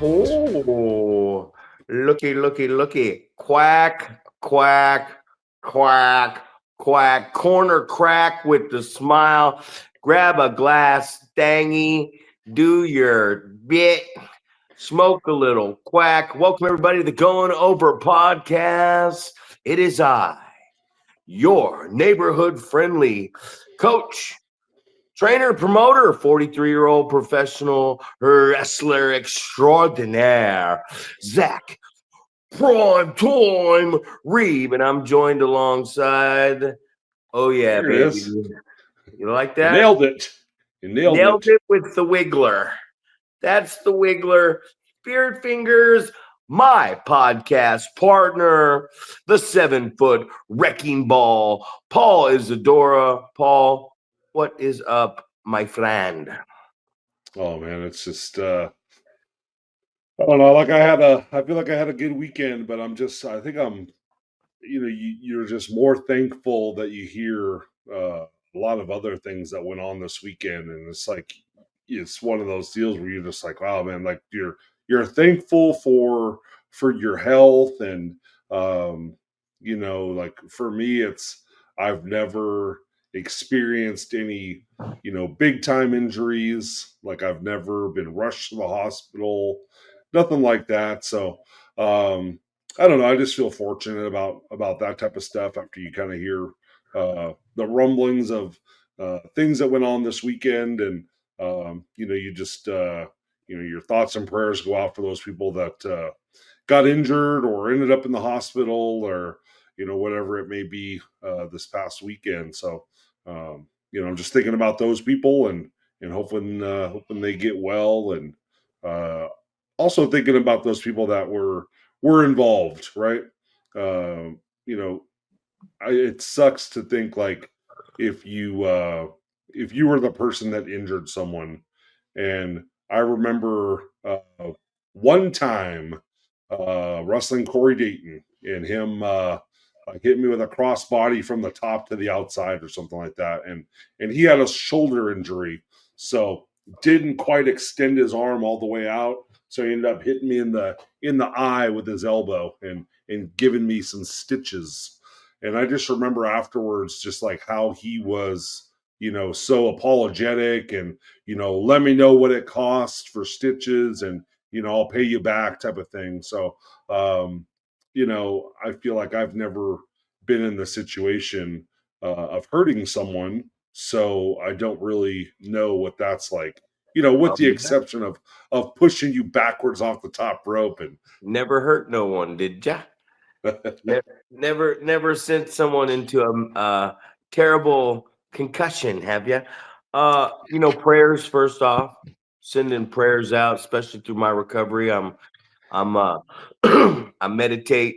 Oh, looky. Quack, quack, quack, quack. Corner crack with the smile. Grab a glass, stangy. Do your bit. Smoke a little. Quack. Welcome, everybody, to the Going Over podcast. It is I, your neighborhood friendly coach, trainer, promoter, 43-year-old professional wrestler extraordinaire, Zack Prime Time Reeb, and I'm joined alongside, oh yeah, There it baby. is. You like You that? nailed it. You nailed Nailed it. it with the Wiggler. That's the Wiggler. Spirit Fingers, my podcast partner, the 7-foot wrecking ball, Paul Isadora. Paul, what is up, my friend? Oh man, it's just I don't know. I feel like I had a good weekend, but I think you're just more thankful that you hear a lot of other things that went on this weekend, and it's one of those deals where you're just like, wow, man, like you're thankful for your health, and like for me, I've never experienced any big time injuries. Like I've never been rushed to the hospital, nothing like that. So I don't know. I just feel fortunate about that type of stuff after you kind of hear the rumblings of things that went on this weekend, and you just your thoughts and prayers go out for those people that got injured or ended up in the hospital, or whatever it may be this past weekend. So I'm just thinking about those people, and hoping they get well, and uh, also thinking about those people that were involved, right? Um, you know, it sucks to think like if you were the person that injured someone, and I remember one time wrestling Corey Dayton, and him like hit me with a crossbody from the top to the outside or something like that, and he had a shoulder injury, so didn't quite extend his arm all the way out, so he ended up hitting me in the eye with his elbow, and giving me some stitches. And I just remember afterwards just like how he was, so apologetic, and let me know what it costs for stitches, and I'll pay you back type of thing. So I feel like I've never been in the situation of hurting someone, so I don't really know what that's like. With the exception of pushing you backwards off the top rope, and Never hurt no one, did ya? Never sent someone into a terrible concussion, have you? Prayers first off, sending prayers out, especially through my recovery. I'm I meditate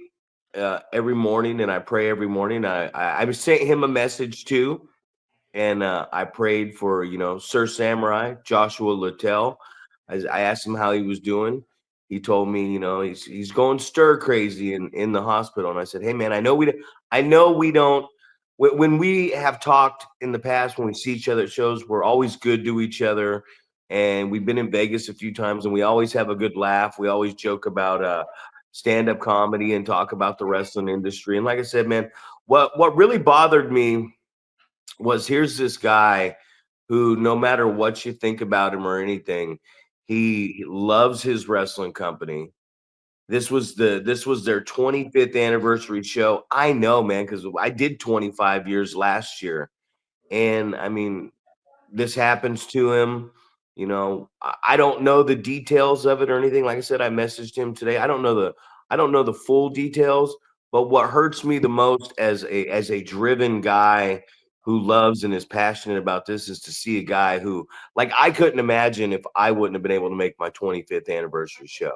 every morning and I pray every morning. I sent him a message too, and I prayed for Sir Samurai Joshua Littell. I asked him how he was doing. He told me he's going stir crazy in the hospital, and I said, hey man, I know we don't. When we have talked in the past, when we see each other at shows, we're always good to each other. And we've been in Vegas a few times, and we always have a good laugh. We always joke about stand-up comedy and talk about the wrestling industry. And like I said, man, what really bothered me was here's this guy who, no matter what you think about him or anything, he loves his wrestling company. This was their 25th anniversary show. I know, man, because I did 25 years last year. And I mean, this happens to him. I don't know the details of it or anything. Like I said, I messaged him today. I don't know the full details, but what hurts me the most as a driven guy who loves and is passionate about this is to see a guy who, like, I couldn't imagine if I wouldn't have been able to make my 25th anniversary show.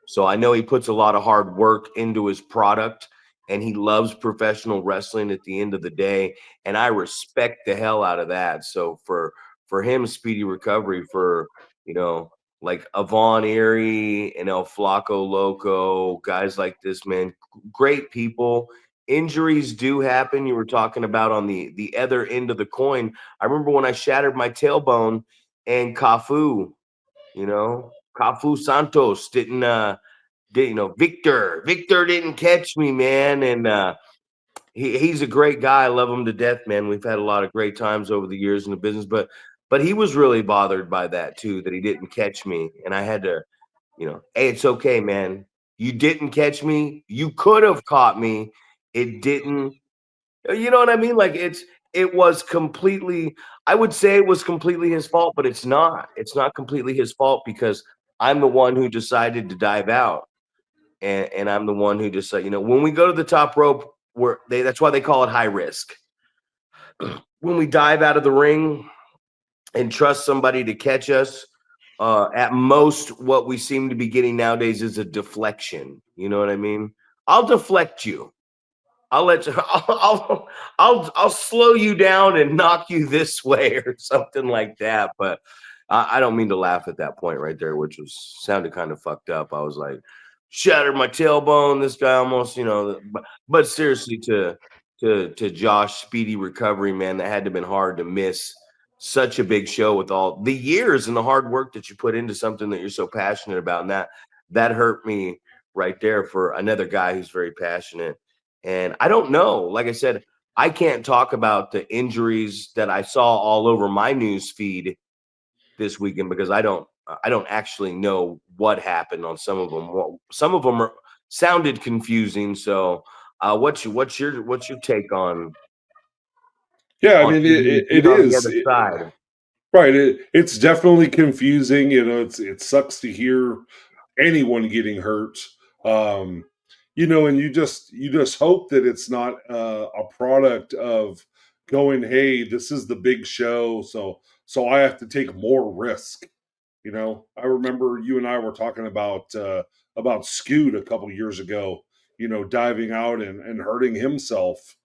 So I know he puts a lot of hard work into his product, and he loves professional wrestling at the end of the day, and I respect the hell out of that. So for him, speedy recovery. For like Avon Erie and El Flaco Loco, guys like this, man, great people. Injuries do happen. You were talking about on the other end of the coin. I remember when I shattered my tailbone, and Cafu, Cafu Santos Victor didn't catch me, man, and he's a great guy. I love him to death, man. We've had a lot of great times over the years in the business, but he was really bothered by that too, that he didn't catch me, and I had to, hey, it's okay, man. You didn't catch me. You could have caught me. It didn't. You know what I mean? Like it was completely. I would say it was completely his fault, but it's not. It's not completely his fault because I'm the one who decided to dive out, and I'm the one who just when we go to the top rope, that's why they call it high risk. When we dive out of the ring and trust somebody to catch us, at most, what we seem to be getting nowadays is a deflection. You know what I mean? I'll deflect you. I'll let you. I'll slow you down and knock you this way or something like that. But I don't mean to laugh at that point right there, which sounded kind of fucked up. I was like, shattered my tailbone. This guy almost, but seriously, to Josh, speedy recovery, man. That had to have been hard to miss such a big show with all the years and the hard work that you put into something that you're so passionate about, and that hurt me right there for another guy who's very passionate. And I don't know. Like I said, I can't talk about the injuries that I saw all over my news feed this weekend because I don't actually know what happened on some of them. Some of them sounded confusing. So, what's your take on Yeah, I mean, being it on the is. other side? Right. It's definitely confusing. It sucks to hear anyone getting hurt. Um, and you just hope that it's not a product of going, hey, this is the big show, so I have to take more risk. I remember you and I were talking about Scoot a couple years ago. Diving out and hurting himself,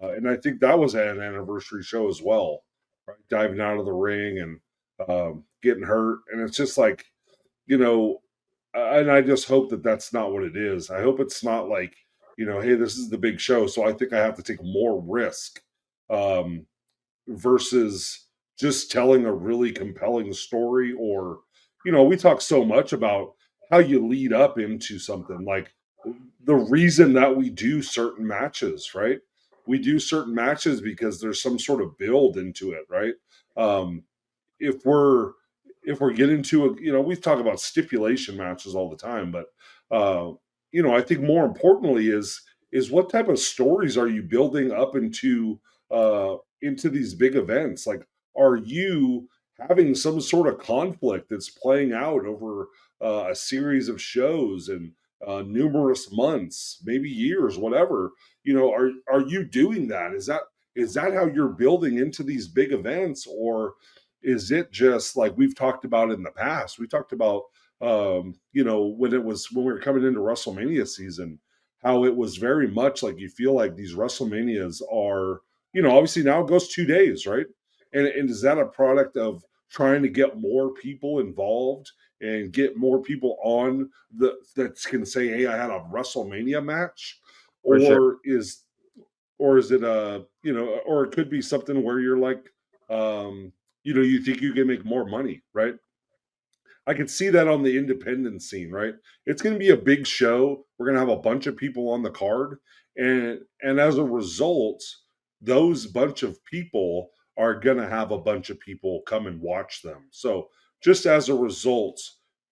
and I think that was at an anniversary show as well, right? Diving out of the ring and getting hurt, and it's just like, you know, and I just hope that that's not what it is. I hope it's not like, hey, this is the big show, so I think I have to take more risk. Um, Versus just telling a really compelling story, or we talk so much about how you lead up into something, like the reason that we do certain matches, right? We do certain matches because there's some sort of build into it, right? um if we're if we're getting to we talk about stipulation matches all the time, but uh I think more importantly is what type of stories are you building up into these big events? Like, are you having some sort of conflict that's playing out over a series of shows and numerous months, maybe years, whatever? Are you doing that? Is that how you're building into these big events, or is it just like we've talked about in the past? We talked about when we were coming into WrestleMania season, how it was very much like you feel like these WrestleManias are, obviously now it goes 2 days, right? And is that a product of trying to get more people involved and get more people on that can say, hey, I had a WrestleMania match? For sure. Or is it or it could be something where you're like, you think you can make more money, right? I could see that on the independent scene, right? It's going to be a big show. We're going to have a bunch of people on the card, and as a result, those bunch of people are going to have a bunch of people come and watch them. So, just as a result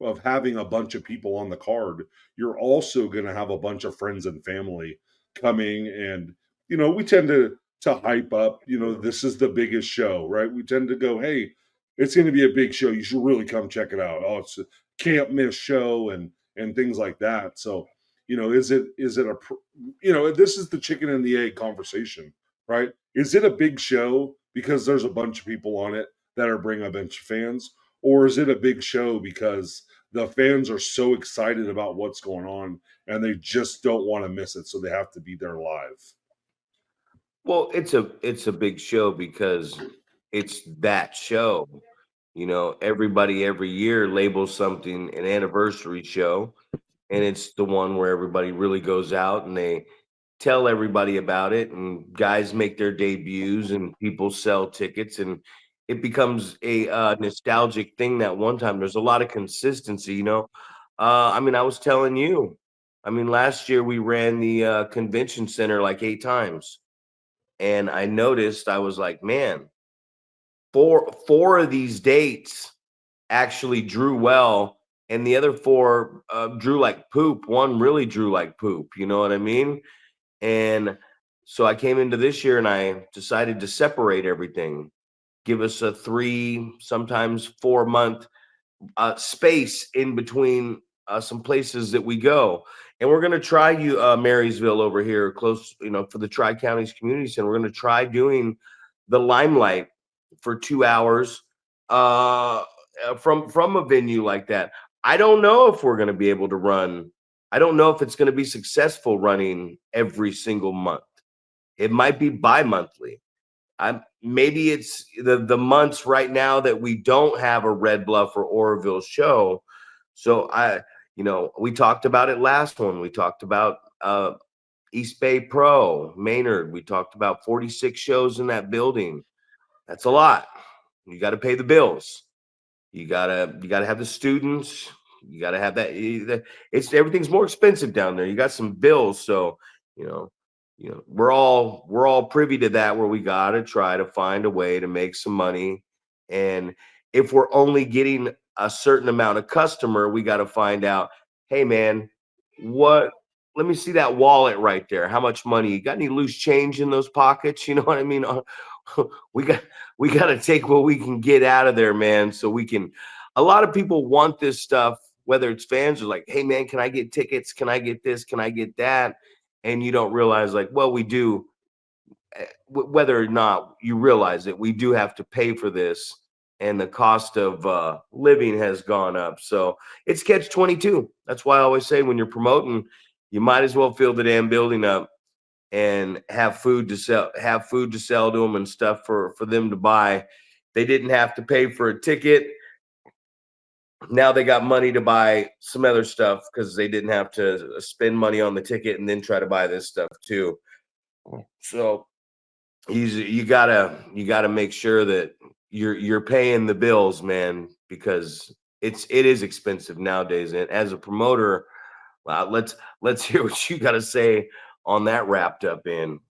of having a bunch of people on the card, you're also going to have a bunch of friends and family coming, and we tend to hype up. This is the biggest show, right? We tend to go, hey, it's going to be a big show. You should really come check it out. Oh, it's a can't miss show and things like that. So, is it this is the chicken and the egg conversation, right? Is it a big show because there's a bunch of people on it that are bringing a bunch of fans, or is it a big show because the fans are so excited about what's going on and they just don't want to miss it, so they have to be there live? Well, it's a big show because it's that show. Everybody every year labels something an anniversary show, and it's the one where everybody really goes out and they tell everybody about it, and guys make their debuts and people sell tickets, and it becomes a nostalgic thing. That one time, there's a lot of consistency. I mean, I was telling you, I mean, last year we ran the convention center like 8 times, and I noticed I was like, man, four of these dates actually drew well, and the other four drew like poop. One really drew like poop. You know what I mean? And so I came into this year and I decided to separate everything, give us a 3, sometimes 4 month space in between some places that we go. And we're going to try Marysville over here, close, for the Tri Counties Community Center. We're going to try doing the Limelight for 2 hours from a venue like that. I don't know if we're going to be able to run. I don't know if it's going to be successful running every single month. It might be bi-monthly. Maybe it's the months right now that we don't have a Red Bluff or Oroville show. So we talked about it last one. We talked about East Bay Pro, Maynard. We talked about 46 shows in that building. That's a lot. You got to pay the bills. You gotta have the students. You gotta have that. It's everything's more expensive down there. You got some bills, so you know, we're all privy to that. Where we gotta try to find a way to make some money, and if we're only getting a certain amount of customer, we got to find out. Hey, man, what? Let me see that wallet right there. How much money you got? Any loose change in those pockets? You know what I mean? we got we got to take what we can get out of there, man. So we can. A lot of people want this stuff, whether it's fans or like, hey, man, can I get tickets? Can I get this? Can I get that? And you don't realize, like, well, we do. Whether or not you realize it, we do have to pay for this, and the cost of living has gone up. So it's catch 22. That's why I always say when you're promoting, you might as well fill the damn building up and have food to sell to them and stuff for them to buy. They didn't have to pay for a ticket. Now they got money to buy some other stuff because they didn't have to spend money on the ticket and then try to buy this stuff too. So you gotta make sure that you're paying the bills, man, because it is expensive nowadays. And as a promoter, wow, let's hear what you got to say on that wrapped up in.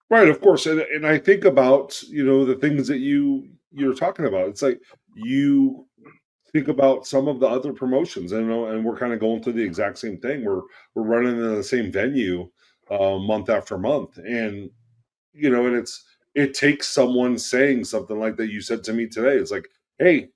Right, of course, and I think about the things that you're talking about. It's like you think about some of the other promotions, and we're kind of going through the exact same thing. We're running in the same venue month after month, and and it takes someone saying something like that you said to me today. It's like, hey,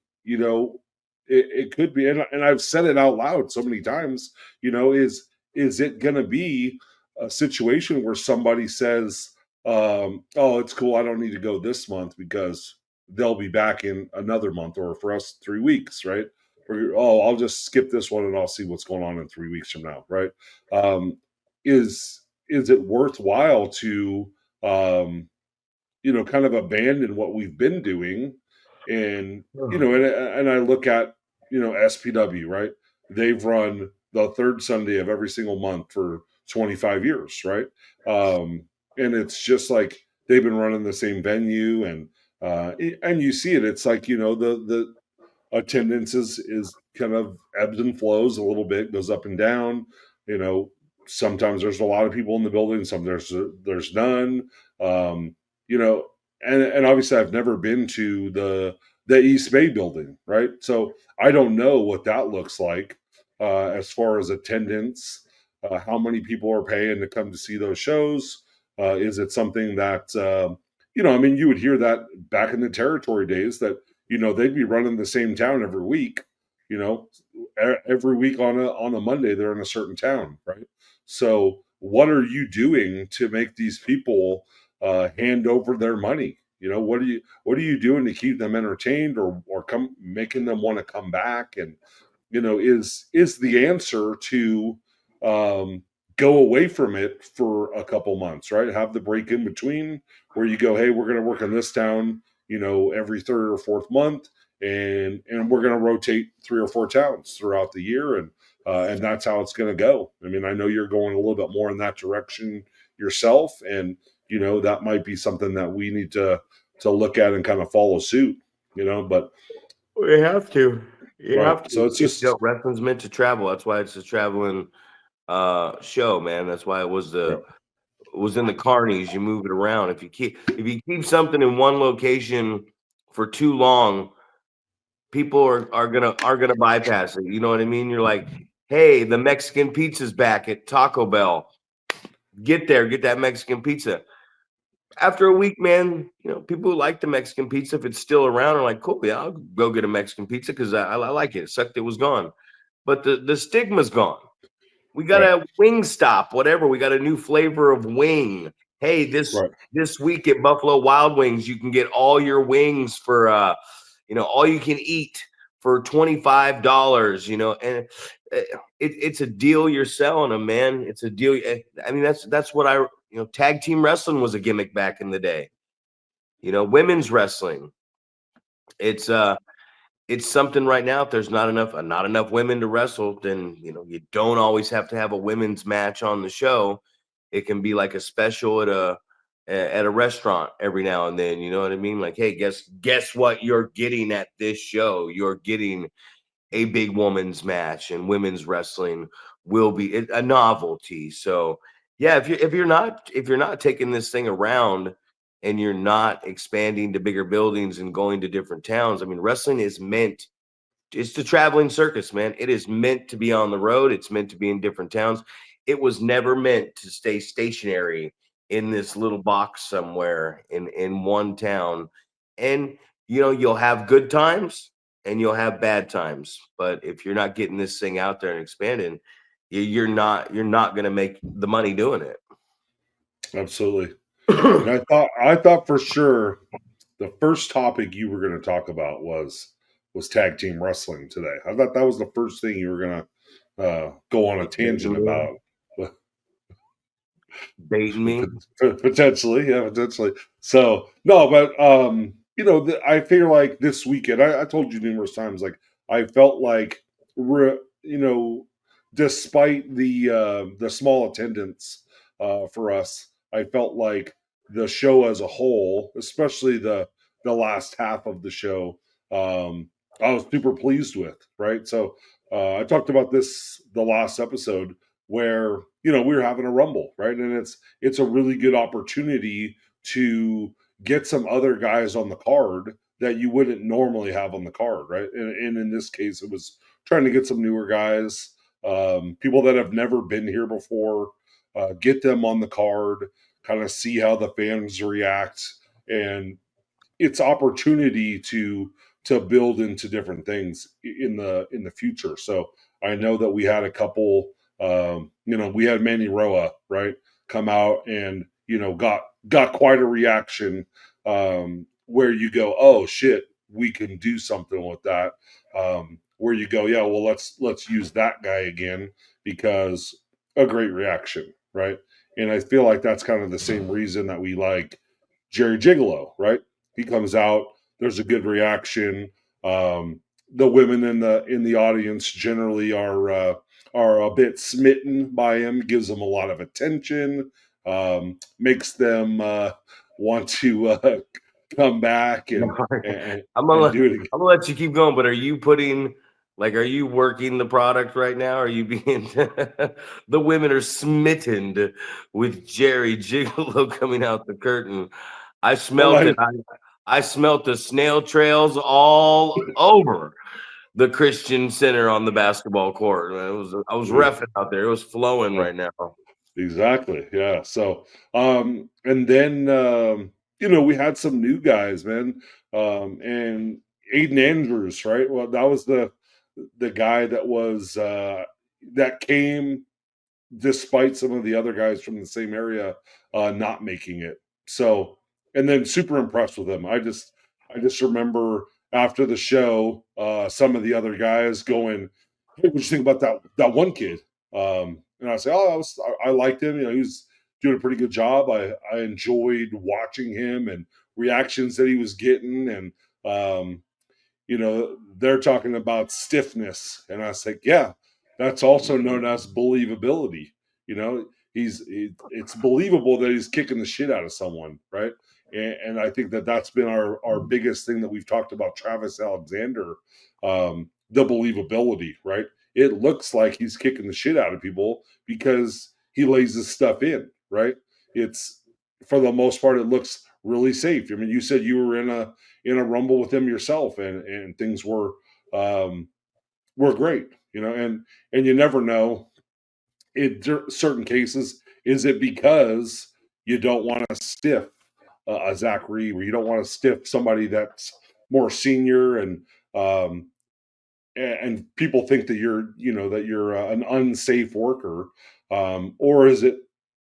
it could be, and I've said it out loud so many times. Is it going to be a situation where somebody says, "Oh, it's cool. I don't need to go this month because they'll be back in another month, or for us 3 weeks, right?" Or, "Oh, I'll just skip this one and I'll see what's going on in 3 weeks from now," right? Um, is it worthwhile to kind of abandon what we've been doing? And, and I look at, SPW, right? They've run the third Sunday of every single month for 25 years, right? And it's just like they've been running the same venue, and you see it. It's like, the attendance is kind of ebbs and flows a little bit, goes up and down. You know, sometimes there's a lot of people in the building, some there's none. Um, you know, and obviously I've never been to the East Bay building, right? So I don't know what that looks like as far as attendance. How many people are paying to come to see those shows? Is it something that I mean, you would hear that back in the territory days that they'd be running the same town every week. You know, every week on a Monday they're in a certain town, right? So what are you doing to make these people hand over their money? What are you doing to keep them entertained, or come making them want to come back? And is the answer to um, go away from it for a couple months, right? Have the break in between where you go, hey, we're going to work in this town, every third or fourth month, and we're going to rotate 3 or 4 towns throughout the year, and that's how it's going to go. I mean, I know you're going a little bit more in that direction yourself, and that might be something that we need to look at and kind of follow suit. But We have to. You right. have to. So it's just Wrestling's meant to travel. That's why it's a traveling show, man. That's why right, it was in the carnies. You move it around. If you keep something in one location for too long, people are gonna bypass it. You know what I mean? You're like, hey, the Mexican pizza's back at Taco Bell. Get there, get that Mexican pizza. After a week, man, people who like the Mexican pizza, if it's still around, are like, cool, yeah, I'll go get a Mexican pizza because I like it. It sucked it was gone. But the stigma's gone. We got right, a wing stop, whatever. We got a new flavor of wing. Hey, right. this week at Buffalo Wild Wings, you can get all your wings for all you can eat for $25, and it's a deal you're selling them, man. It's a deal. I mean, that's what tag team wrestling was a gimmick back in the day. Women's wrestling. It's it's something right now. If there's not enough women to wrestle, then you don't always have to have a women's match on the show. It can be like a special at a restaurant every now and then. You know what I mean? Like, hey, guess what you're getting at this show? You're getting a big woman's match, and women's wrestling will be a novelty. So yeah, if you're not taking this thing around and you're not expanding to bigger buildings and going to different towns, I mean, wrestling is meant it's the traveling circus, man. It is meant to be on the road. It's meant to be in different towns. It was never meant to stay stationary in this little box somewhere in one town. And you'll have good times and you'll have bad times. But if you're not getting this thing out there and expanding, you're not going to make the money doing it. Absolutely. And I thought for sure the first topic you were going to talk about was tag team wrestling today. I thought that was the first thing you were going to go on a tangent Baiting about. me. Potentially, yeah, potentially. So no, but I feel like this weekend, I told you numerous times, like I felt like, you know, despite the small attendance for us, I felt like the show as a whole, especially the last half of the show, I was super pleased with. Right, so I talked about this the last episode where we were having a rumble, right, and it's a really good opportunity to get some other guys on the card that you wouldn't normally have on the card, right? And in this case, it was trying to get some newer guys, people that have never been here before, get them on the card, kind of see how the fans react, and it's opportunity to build into different things in the future. So I know that we had a couple. We had Manny Roa, right, come out and got quite a reaction, where you go, oh shit, we can do something with that. Where you go, yeah, well, let's use that guy again because a great reaction, right? And I feel like that's kind of the same reason that we like Jerry Gigolo, right? He comes out. There's a good reaction. The women in the audience generally are a bit smitten by him. Gives them a lot of attention. Makes them want to come back and and do it again. I'm gonna let you keep going, but are you working the product right now? Are you being the women are smitten with Jerry Gigolo coming out the curtain? I Well, smelt it. I smelt the snail trails all over the Christian Center on the basketball court. I was roughing out there. It was flowing uh, right now. exactly. Yeah. So, and then we had some new guys, man. And Aiden Andrews, right? Well, that was the guy that came despite some of the other guys from the same area not making it. So, and then super impressed with him. I just remember after the show, some of the other guys going, "Hey, what you think about that one kid?" And I say, "Oh, I liked him. He was doing a pretty good job. I enjoyed watching him and reactions that he was getting, and they're talking about stiffness. And I was like, yeah, that's also known as believability. You know, it's believable that he's kicking the shit out of someone, right? And I think that that's been our biggest thing that we've talked about Travis Alexander, the believability, right? It looks like he's kicking the shit out of people because he lays his stuff in, right? It's for the most part, it looks really safe. I mean, you said you were in a rumble with him yourself, and things were great, and you never know in certain cases, is it because you don't want to stiff a Zack Reeb, or you don't want to stiff somebody that's more senior, um, and people think that you're an unsafe worker, or is it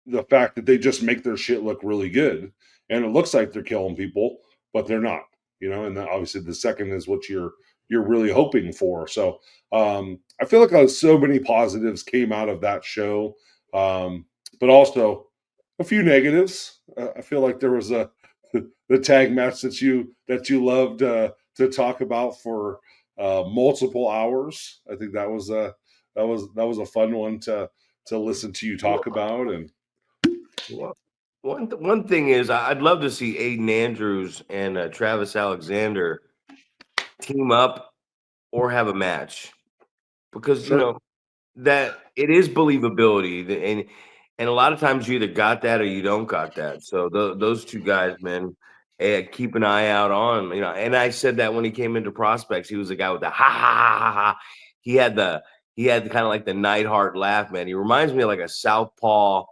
the fact that they just make their shit look really good, and it looks like they're killing people, but they're not, and then obviously the second is what you're really hoping for. So I feel like so many positives came out of that show, but also a few negatives. I feel like there was the tag match that you loved to talk about for multiple hours. I think that was a fun one to listen to you talk about. And Well, one thing is, I'd love to see Aiden Andrews and Travis Alexander team up or have a match, because sure. that it is believability, and a lot of times you either got that or you don't got that. So those two guys, man, keep an eye out on. And I said that when he came into prospects, he was the guy with the ha ha ha ha ha. He had the kind of like the Neidhart laugh, man. He reminds me of like a southpaw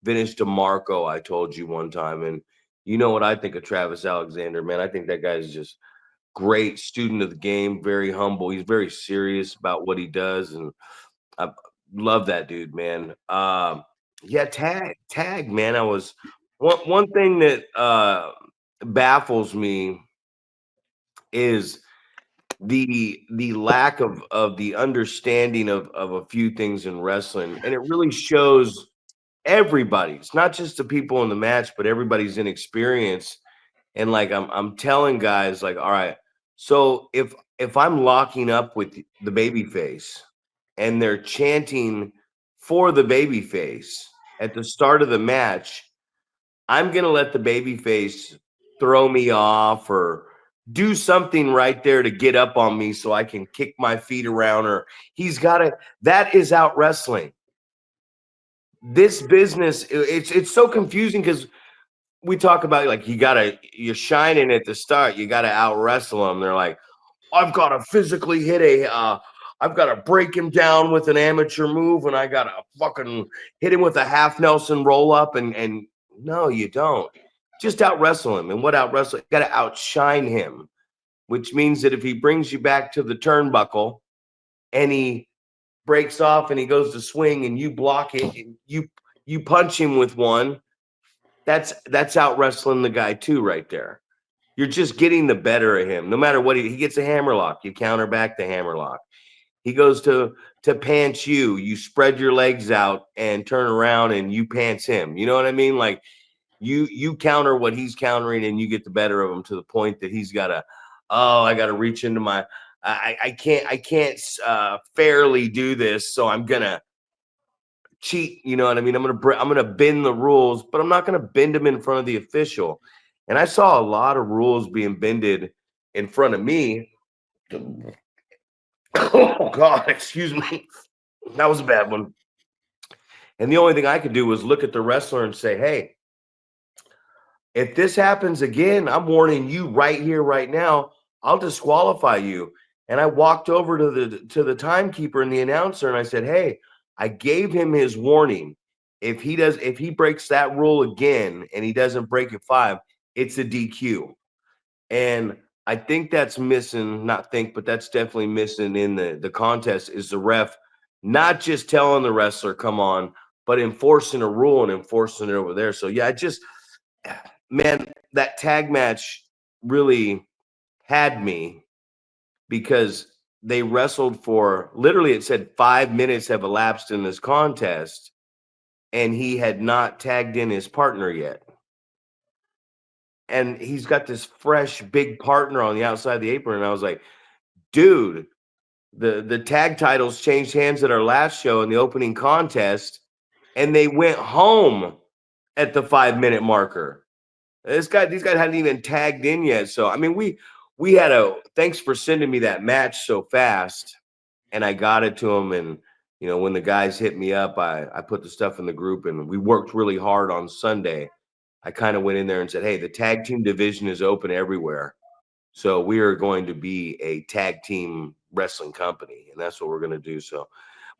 Vince DeMarco. I told you one time, and you know what I think of Travis Alexander, man. I think that guy's just great student of the game, very humble. He's very serious about what he does, and I love that dude, man. Yeah, tag, man. I was one thing that baffles me is the lack of the understanding of a few things in wrestling, and it really shows everybody's, not just the people in the match, but everybody's inexperience. And like I'm telling guys, like, all right, so if I'm locking up with the baby face and they're chanting for the baby face at the start of the match, I'm gonna let the baby face throw me off or do something right there to get up on me so I can kick my feet around, or he's gotta, that is out wrestling. This business, it's so confusing because we talk about, like, you're shining at the start, you gotta out wrestle them. They're like, I've got to physically I've got to break him down with an amateur move, and I got to fucking hit him with a half Nelson roll up. And no, you don't. Just out wrestle him. And what out wrestle? You got to outshine him, which means that if he brings you back to the turnbuckle and he breaks off and he goes to swing and you block it, and you punch him with one, that's out wrestling the guy too, right there. You're just getting the better of him. No matter what, he gets a hammerlock, you counter back the hammerlock. He goes to pants you, you spread your legs out and turn around and you pants him. You know what I mean? Like you counter what he's countering and you get the better of him to the point that he's got to, oh, I got to reach into my, I can't fairly do this, so I'm gonna cheat. You know what I mean? I'm gonna bend the rules, but I'm not gonna bend them in front of the official. And I saw a lot of rules being bended in front of me. Oh God, excuse me. That was a bad one. And the only thing I could do was look at the wrestler and say, hey, if this happens again, I'm warning you right here, right now, I'll disqualify you. And I walked over to the timekeeper and the announcer and I said, hey, I gave him his warning. If he breaks that rule again and he doesn't break it 5, it's a DQ. And I think that's missing, not think, but that's definitely missing in the contest, is the ref not just telling the wrestler, come on, but enforcing a rule and enforcing it over there. So yeah, man, that tag match really had me, because they wrestled for, literally, it said 5 minutes have elapsed in this contest, and he had not tagged in his partner yet. And he's got this fresh big partner on the outside of the apron. And I was like, dude, the tag titles changed hands at our last show in the opening contest, and they went home at the 5 minute marker. These guys hadn't even tagged in yet. So I mean, we had a thanks for sending me that match so fast, and I got it to them. And when the guys hit me up, I put the stuff in the group, and we worked really hard on Sunday. I kind of went in there and said, "Hey, the tag team division is open everywhere, so we are going to be a tag team wrestling company, and that's what we're going to do." So,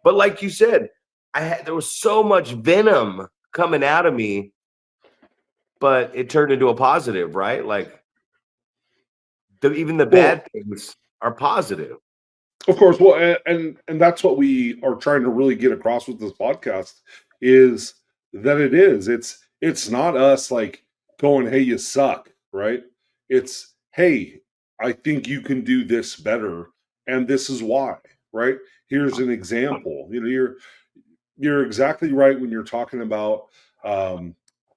but like you said, there was so much venom coming out of me, but it turned into a positive, right? Like even the bad Well, things are positive. of course, well, and that's what we are trying to really get across with this podcast is that it's not us like going, "Hey, you suck," right? It's, "Hey, I think you can do this better, and this is why." Right? Here's an example. You're exactly right when you're talking about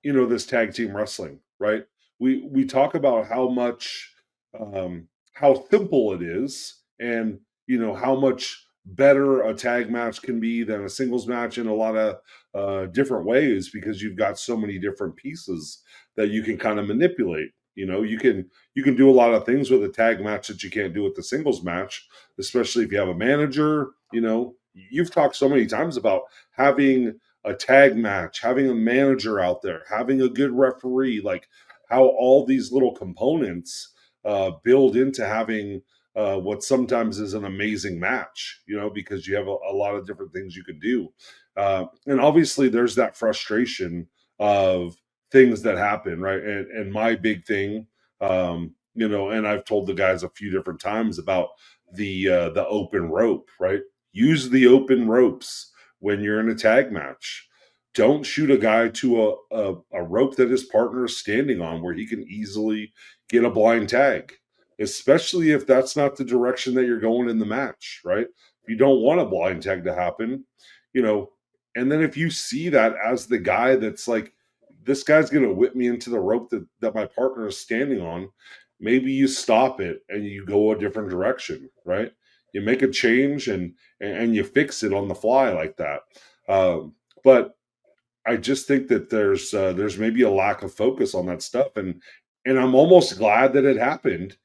this tag team wrestling, right? We talk about how much how simple it is, and how much better a tag match can be than a singles match in a lot of different ways, because you've got so many different pieces that you can kind of manipulate. You can do a lot of things with a tag match that you can't do with the singles match, especially if you have a manager. You've talked so many times about having a tag match, having a manager out there, having a good referee, like how all these little components build into having what sometimes is an amazing match, because you have a lot of different things you can do. And obviously, there's that frustration of things that happen, right? And my big thing, and I've told the guys a few different times about the open rope, right? Use the open ropes when you're in a tag match. Don't shoot a guy to a rope that his partner is standing on where he can easily get a blind tag, especially if that's not the direction that you're going in the match, right? You don't want a blind tag to happen, you know. And then if you see that as the guy that's like, this guy's going to whip me into the rope that my partner is standing on, maybe you stop it and you go a different direction, right? You make a change and you fix it on the fly like that. But I just think that there's maybe a lack of focus on that stuff, and I'm almost glad that it happened,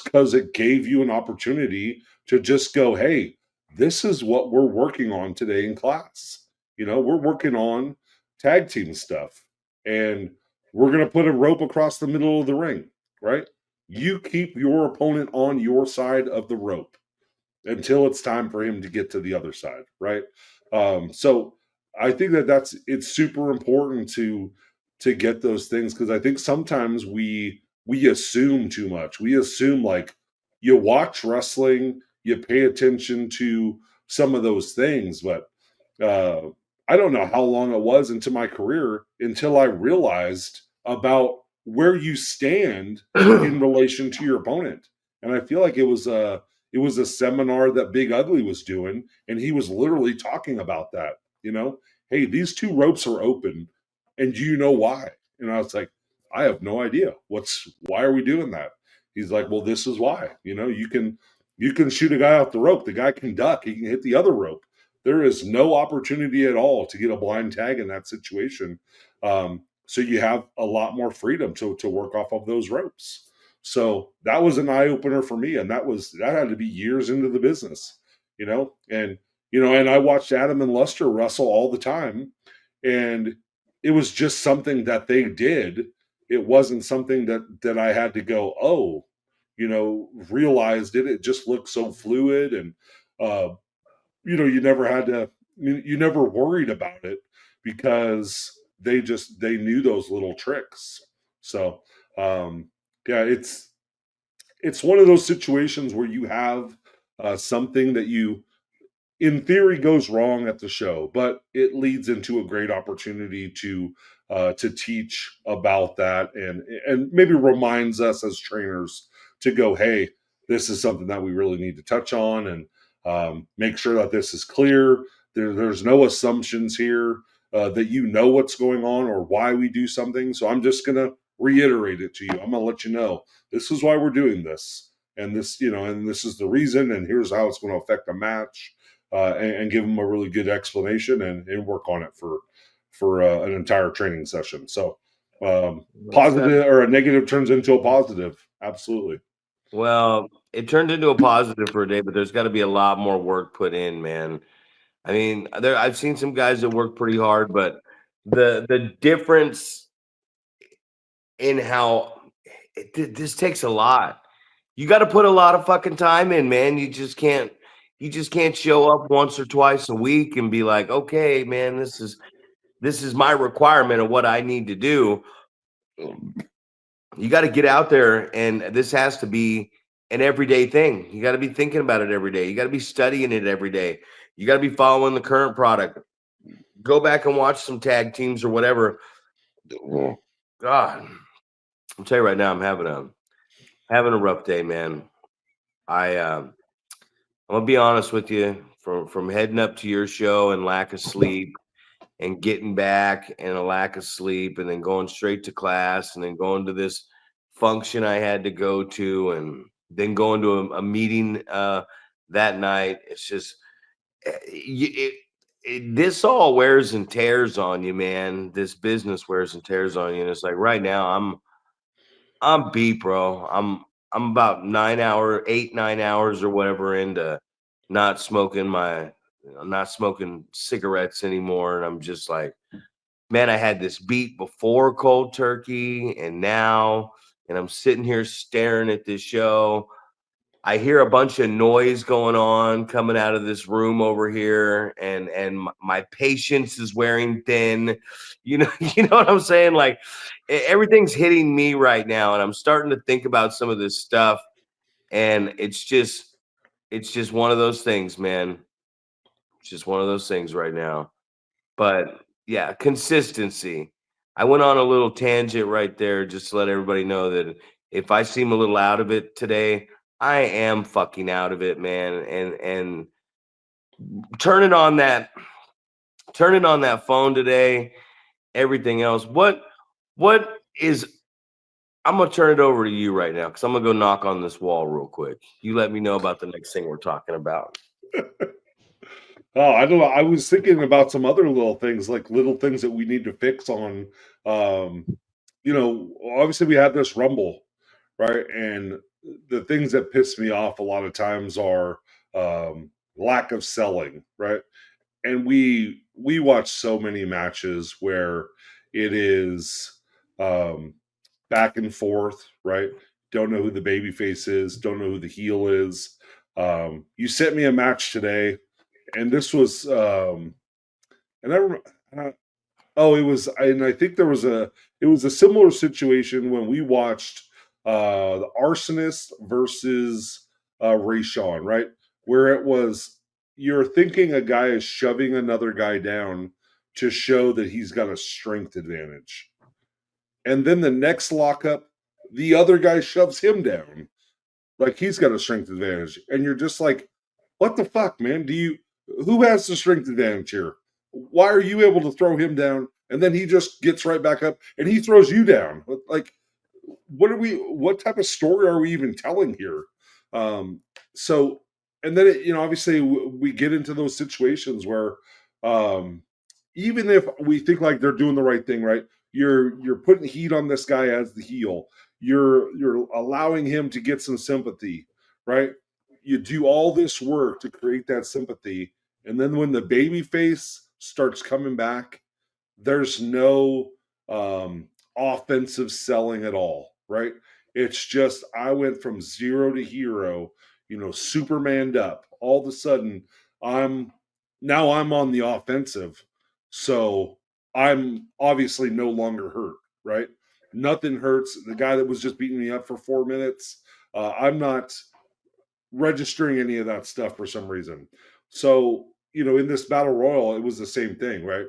because it gave you an opportunity to just go, "Hey, this is what we're working on today in class. We're working on tag team stuff, and we're gonna put a rope across the middle of the ring, right? You keep your opponent on your side of the rope until it's time for him to get to the other side, right?" So I think it's super important to get those things, because I think sometimes we assume too much. We assume, like, you watch wrestling, you pay attention to some of those things, but uh, I don't know how long it was into my career until I realized about where you stand in relation to your opponent. And I feel like it was a seminar that Big Ugly was doing, and he was literally talking about that. Hey, these two ropes are open, and do you know why? And I was like, I have no idea. Why are we doing that? He's like, well, this is why. You can shoot a guy off the rope. The guy can duck. He can hit the other rope. There is no opportunity at all to get a blind tag in that situation. So you have a lot more freedom to work off of those ropes. So that was an eye opener for me, and that had to be years into the business, and I watched Adam and Luster wrestle all the time, and it was just something that they did. It wasn't something that I had to go, oh, realized it. It just looked so fluid, and uh, you never had to, you never worried about it, because they knew those little tricks. So yeah, it's one of those situations where you have something that in theory goes wrong at the show, but it leads into a great opportunity to teach about that, and maybe reminds us as trainers to go, hey, this is something that we really need to touch on, and make sure that this is clear. There's no assumptions here, that what's going on or why we do something. So I'm just gonna reiterate it to you. I'm gonna let you know this is why we're doing this, and this is the reason, and here's how it's going to affect a match. and give them a really good explanation and work on it for an entire training session. So That's that. positive or a negative turns into a positive. Absolutely. Well, it turned into a positive for a day, but there's got to be a lot more work put in, man. I mean, I've seen some guys that work pretty hard, but the difference in how this takes a lot. You got to put a lot of fucking time in, man. You just can't show up once or twice a week and be like, okay, man, this is my requirement of what I need to do. You got to get out there, and this has to be an everyday thing. You got to be thinking about it every day. You got to be studying it every day. You got to be following the current product. Go back and watch some tag teams or whatever. God, I'll tell you right now, I'm having a rough day, man. I'm gonna be honest with you. From heading up to your show and lack of sleep, and getting back and a lack of sleep, and then going straight to class, and then going to this function I had to go to, and then going to a meeting that night. It's just this all wears and tears on you, man. This business wears and tears on you, and it's like right now I'm beat, bro. I'm about 8, 9 hours or whatever into not smoking not smoking cigarettes anymore. And I'm just like, man, I had this beat before cold turkey and now, and I'm sitting here staring at this show. I hear a bunch of noise going on coming out of this room over here, and my patience is wearing thin. You know what I'm saying? Like everything's hitting me right now, and I'm starting to think about some of this stuff, and it's just one of those things, man. It's just one of those things right now. But yeah, consistency. I went on a little tangent right there just to let everybody know that if I seem a little out of it today, I am fucking out of it, man. And turning on that turning on that phone today, everything else. What is I'm gonna turn it over to you right now because I'm gonna go knock on this wall real quick. You let me know about the next thing we're talking about. Oh, I don't know. I was thinking about some other little things, like little things that we need to fix on. Um, Obviously we have this Rumble, right? And the things that piss me off a lot of times are lack of selling, right? And we watch so many matches where it is um, back and forth, right? Don't know who the baby face is, don't know who the heel is. You sent me a match today, and this was and I remember. Oh, it was, and I think it was a similar situation when we watched the Arsonist versus Ray Sean, right? Where it was you're thinking a guy is shoving another guy down to show that he's got a strength advantage, and then the next lockup, the other guy shoves him down like he's got a strength advantage, and you're just like, what the fuck, man? Who has the strength advantage here? Why are you able to throw him down and then he just gets right back up and he throws you down? Like, what type of story are we even telling here? Um, so, and then obviously we get into those situations where, um, even if we think like they're doing the right thing, right? You're putting heat on this guy as the heel. You're allowing him to get some sympathy, right? You do all this work to create that sympathy, and then when the baby face starts coming back, there's no offensive selling at all, right? It's just I went from zero to hero, Supermaned up. All of a sudden, I'm I'm on the offensive, so I'm obviously no longer hurt, right? Nothing hurts. The guy that was just beating me up for 4 minutes, I'm not registering any of that stuff for some reason. So, in this battle royal, it was the same thing, right?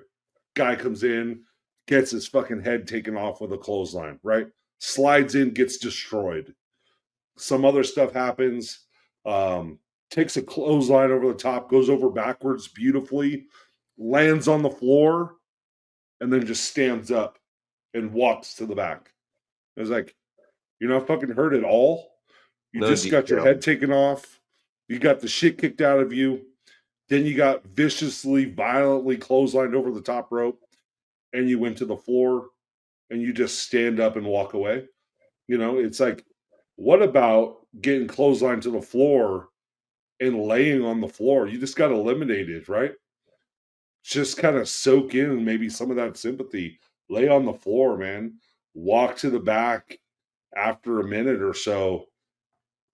Guy comes in, gets his fucking head taken off with a clothesline, right? Slides in, gets destroyed. Some other stuff happens. Takes a clothesline over the top, goes over backwards beautifully, lands on the floor, and then just stands up and walks to the back. I was like, you're not fucking hurt at all. You No just got your detail. head taken off. You got the shit kicked out of you. Then you got viciously, violently clotheslined over the top rope, and you went to the floor, and you just stand up and walk away. It's like, what about getting clotheslined to the floor and laying on the floor? You just got eliminated, right? Just kind of soak in maybe some of that sympathy. Lay on the floor, man. Walk to the back after a minute or so,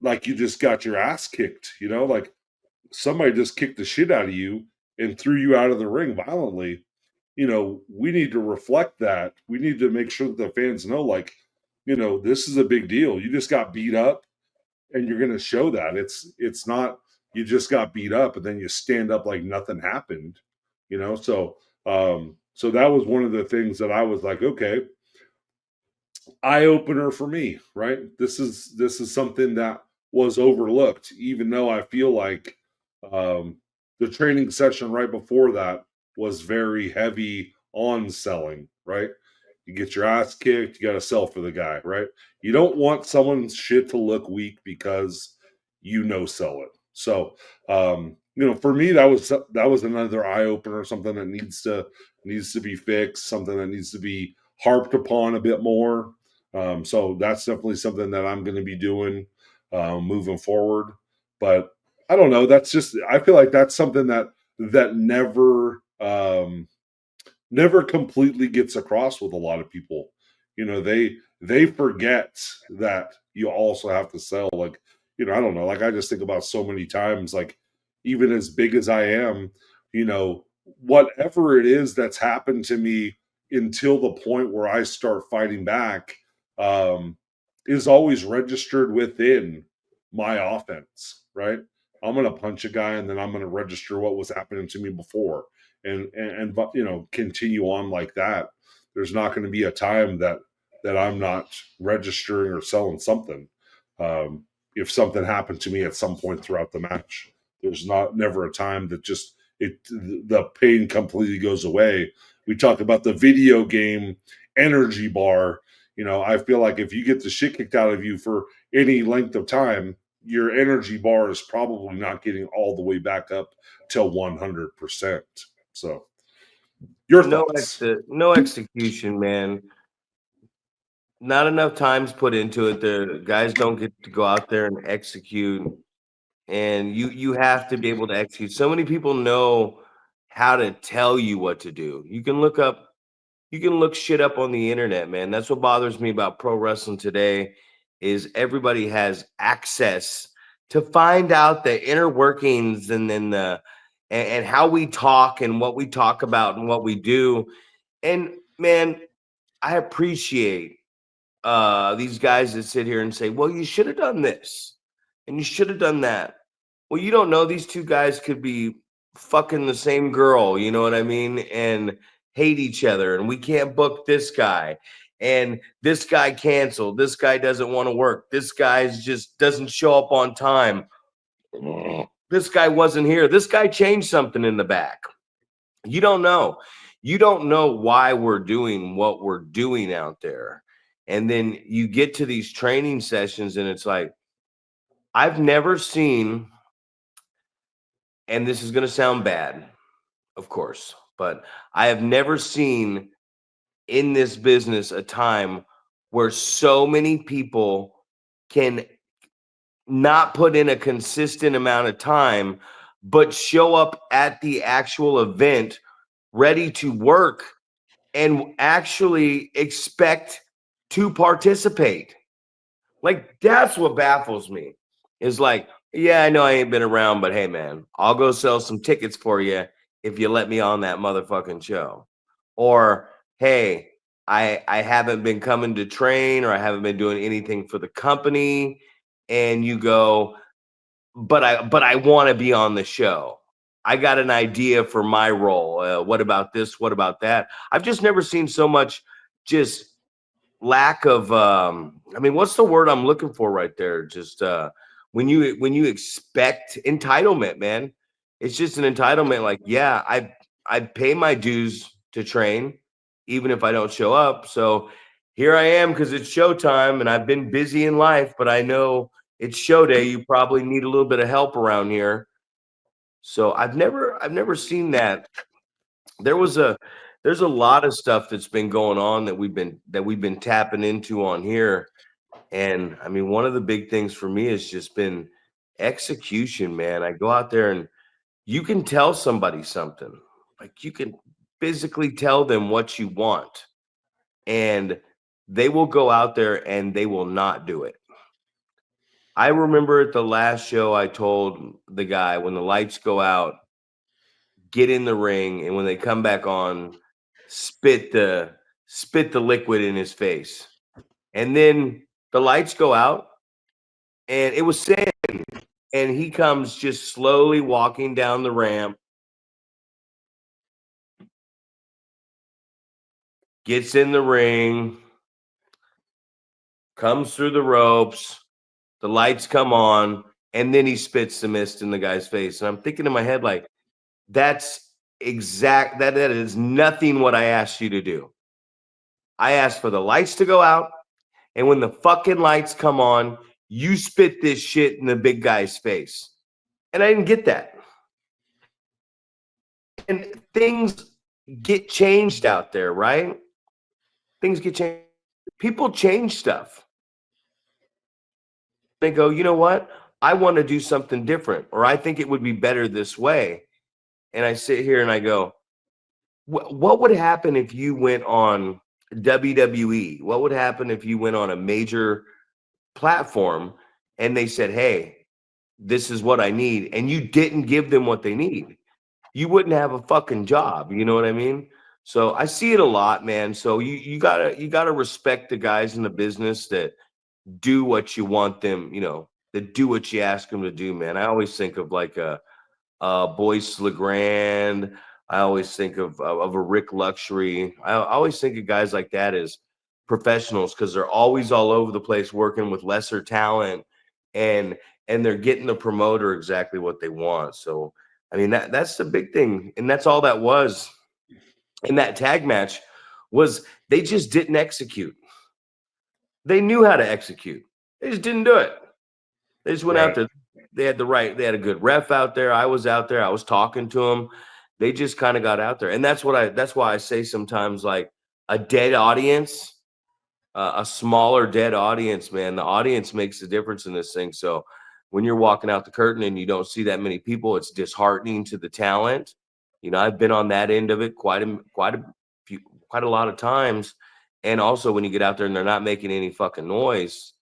like you just got your ass kicked, like somebody just kicked the shit out of you and threw you out of the ring violently. We need to reflect that. We need to make sure that the fans know, like, this is a big deal. You just got beat up, and you're going to show that. It's not you just got beat up and then you stand up like nothing happened. So that was one of the things that I was like, okay, eye opener for me, right? This is something that was overlooked, even though I feel like um, the training session right before that was very heavy on selling, right? You get your ass kicked, you got to sell for the guy, right? You don't want someone's shit to look weak because sell it. So, for me, that was another eye opener, something that needs to be fixed, something that needs to be harped upon a bit more. So that's definitely something that I'm going to be doing moving forward. But I don't know. I feel like that's something that never completely gets across with a lot of people. They forget that you also have to sell. Like, I don't know. Like, I just think about so many times, like, even as big as I am, whatever it is that's happened to me until the point where I start fighting back, um, is always registered within my offense, right? I'm going to punch a guy and then I'm going to register what was happening to me before and continue on like that. There's not going to be a time that I'm not registering or selling something. Um, if something happened to me at some point throughout the match, there's never a time that just the pain completely goes away. We talk about the video game energy bar. I feel like if you get the shit kicked out of you for any length of time, your energy bar is probably not getting all the way back up to 100%. So, your thoughts? No execution, man. Not enough time's put into it. The guys don't get to go out there and execute, and you have to be able to execute. So many people know how to tell you what to do. You can look shit up on the internet, man. That's what bothers me about pro wrestling today is everybody has access to find out the inner workings and then and how we talk and what we talk about and what we do. And man, I appreciate these guys that sit here and say, well, you should have done this and you should have done that. Well, you don't know these two guys could be fucking the same girl, you know what I mean? And hate each other. And we can't book this guy. And this guy canceled. This guy doesn't want to work. This guy's just doesn't show up on time. This guy wasn't here. This guy changed something in the back. You don't know. You don't know why we're doing what we're doing out there. And then you get to these training sessions and it's like, I've never seen, and this is going to sound bad, of course, but I have never seen in this business a time where so many people can not put in a consistent amount of time, but show up at the actual event ready to work and actually expect to participate. Like, that's what baffles me is like, yeah, I know I ain't been around, but hey, man, I'll go sell some tickets for you if you let me on that motherfucking show. Or, hey, I haven't been coming to train or I haven't been doing anything for the company. And you go, but I want to be on the show. I got an idea for my role. What about this? What about that? I've just never seen so much just lack of I mean, what's the word I'm looking for right there? Just when you expect entitlement, man. It's just an entitlement. Like, yeah, I pay my dues to train, even if I don't show up. So here I am because it's showtime and I've been busy in life, but I know it's show day. You probably need a little bit of help around here. So I've never seen that. There was a there's a lot of stuff that's been going on that we've been tapping into on here. And I mean, one of the big things for me has just been execution, man. I go out there and you can tell somebody something. Like you can physically tell them what you want, and they will go out there and they will not do it. I remember at the last show I told the guy, when the lights go out, get in the ring, and when they come back on, spit the spit the liquid in his face. And then the lights go out, and it was sand, and he comes just slowly walking down the ramp, gets in the ring, comes through the ropes, the lights come on, and then he spits the mist in the guy's face. And I'm thinking in my head, like, that's that is nothing what I asked you to do. I asked for the lights to go out, and when the fucking lights come on, you spit this shit in the big guy's face. And I didn't get that. And things get changed out there, right? Things get changed. People change stuff. They go, you know what? I want to do something different, or I think it would be better this way. And I sit here and I go, what would happen if you went on WWE? What would happen if you went on a major platform and they said, hey, this is what I need, and you didn't give them what they need? You wouldn't have a fucking job. You know what I mean? So I see it a lot, man. So you gotta respect the guys in the business that do what you want them, that do what you ask them to do, man. I always think of like a Boyce Legrand. I always think of a Rick Luxury. I always think of guys like that as professionals because they're always all over the place working with lesser talent, and they're getting the promoter exactly what they want. So I mean that's the big thing, and that's all that was in that tag match was they just didn't execute. They knew how to execute. They just didn't do it. They just went out Right. there. They had a good ref out there. I was out there. I was talking to them. They just kind of got out there. And that's why I say sometimes, like, a dead audience, a smaller dead audience, man, the audience makes the difference in this thing. So when you're walking out the curtain and you don't see that many people, it's disheartening to the talent. I've been on that end of it quite a lot of times. And also when you get out there and they're not making any fucking noise,